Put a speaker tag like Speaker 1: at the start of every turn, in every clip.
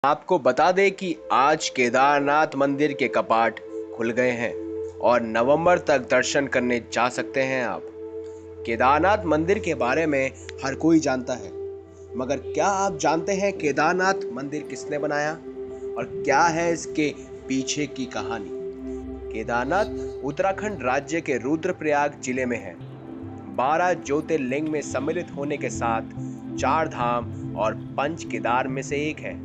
Speaker 1: आपको बता दें कि आज केदारनाथ मंदिर के कपाट खुल गए हैं और नवंबर तक दर्शन करने जा सकते हैं आप। केदारनाथ मंदिर के बारे में हर कोई जानता है, मगर क्या आप जानते हैं केदारनाथ मंदिर किसने बनाया और क्या है इसके पीछे की कहानी? केदारनाथ उत्तराखंड राज्य के रुद्रप्रयाग जिले में है। 12 ज्योतिर्लिंग में सम्मिलित होने के साथ 4 धाम और पंच केदार में से एक है।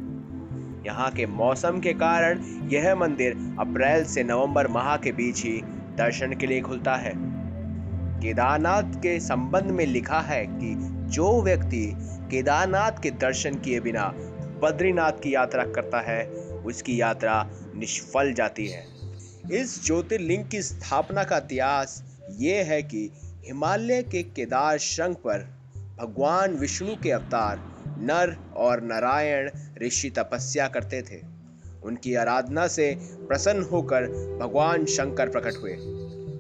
Speaker 1: यहाँ के मौसम के कारण यह मंदिर अप्रैल से नवंबर माह के बीच ही दर्शन के लिए खुलता है। केदारनाथ के संबंध में लिखा है कि जो व्यक्ति केदारनाथ के दर्शन किए बिना बद्रीनाथ की यात्रा करता है, उसकी यात्रा निष्फल जाती है। इस ज्योतिर्लिंग की स्थापना का इतिहास ये है कि हिमालय के केदार शृंग पर भगवान विष्णु के अवतार नर और नारायण ऋषि तपस्या करते थे। उनकी आराधना से प्रसन्न होकर भगवान शंकर प्रकट हुए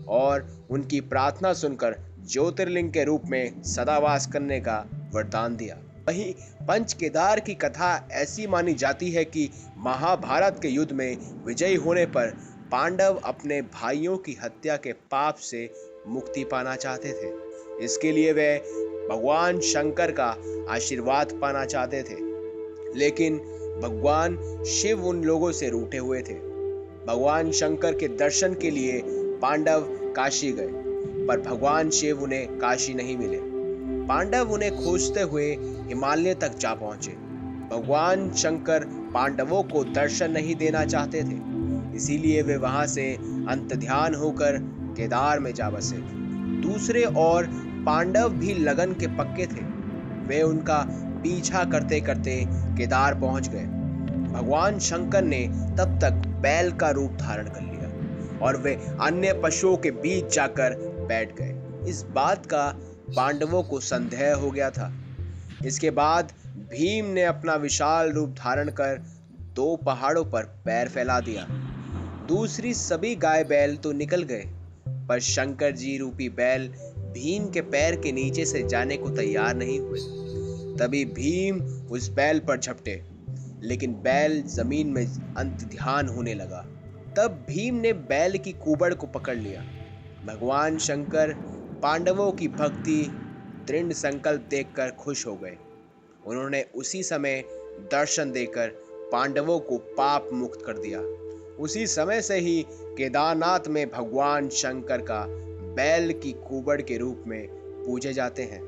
Speaker 1: और उनकी प्रार्थना सुनकर ज्योतिर्लिंग के रूप में सदावास करने का वरदान दिया। वहीं पंच केदार की कथा ऐसी मानी जाती है कि महाभारत के युद्ध में विजयी होने पर पांडव अपने भाइयों की हत्या के पाप से मुक्ति पाना चाहते थे। इसके लिए वे भगवान शंकर का आशीर्वाद पाना चाहते थे, लेकिन भगवान शिव उन लोगों से रूठे हुए थे। भगवान शंकर के दर्शन के लिए पांडव काशी गए, पर भगवान शिव उन्हें काशी नहीं मिले। पांडव उन्हें खोजते हुए हिमालय तक जा पहुंचे। भगवान शंकर पांडवों को दर्शन नहीं देना चाहते थे, इसीलिए वे वहां से अंतर्ध्यान होकर केदार में जा बसे। दूसरे ओर पांडव भी लगन के पक्के थे। वे उनका पीछा करते करते केदार पहुंच गए। भगवान शंकर ने तब तक बैल का रूप धारण कर लिया और वे अन्य पशुओं के बीच जाकर बैठ गए। इस बात का पांडवों को संदेह हो गया था। इसके बाद भीम ने अपना विशाल रूप धारण कर 2 पहाड़ों पर पैर फैला दिया। दूसरी सभी गाय बैल तो निकल गए, पर शंकर जी रूपी बैल भीम के पैर के नीचे से जाने को तैयार नहीं हुए। तभी भीम उस बैल पर झपटे, लेकिन बैल जमीन में अंतर्ध्यान होने लगा। तब भीम ने बैल की कुबड़ को पकड़ लिया। भगवान शंकर पांडवों की भक्ति दृढ़ संकल्प देखकर खुश हो गए। उन्होंने उसी समय दर्शन देकर पांडवों को पाप मुक्त कर दिया। उसी समय से ही केदारनाथ में भगवान शंकर का बैल की कुबड़ के रूप में पूजे जाते हैं।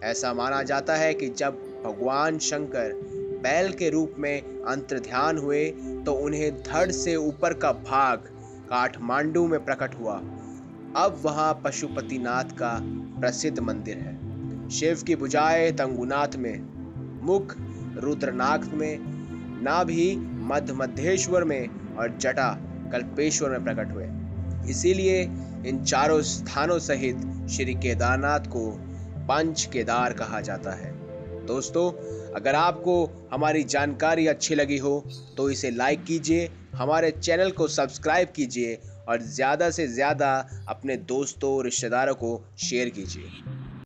Speaker 1: ऐसा माना जाता है कि जब भगवान शंकर बैल के रूप में अंतर्ध्यान हुए तो उन्हें धड़ से ऊपर का भाग काठमांडू में प्रकट हुआ। अब वहाँ पशुपतिनाथ का प्रसिद्ध मंदिर है। शिव की भुजाएं तंगुनाथ में, मुख रुद्रनाथ में, नाभि मध्येश्वर में और जटा कल्पेश्वर में प्रकट हुए। इसीलिए इन चारों स्थानों सहित श्री केदारनाथ को पंच केदार कहा जाता है। दोस्तों, अगर आपको हमारी जानकारी अच्छी लगी हो तो इसे लाइक कीजिए, हमारे चैनल को सब्सक्राइब कीजिए और ज़्यादा से ज़्यादा अपने दोस्तों रिश्तेदारों को शेयर कीजिए।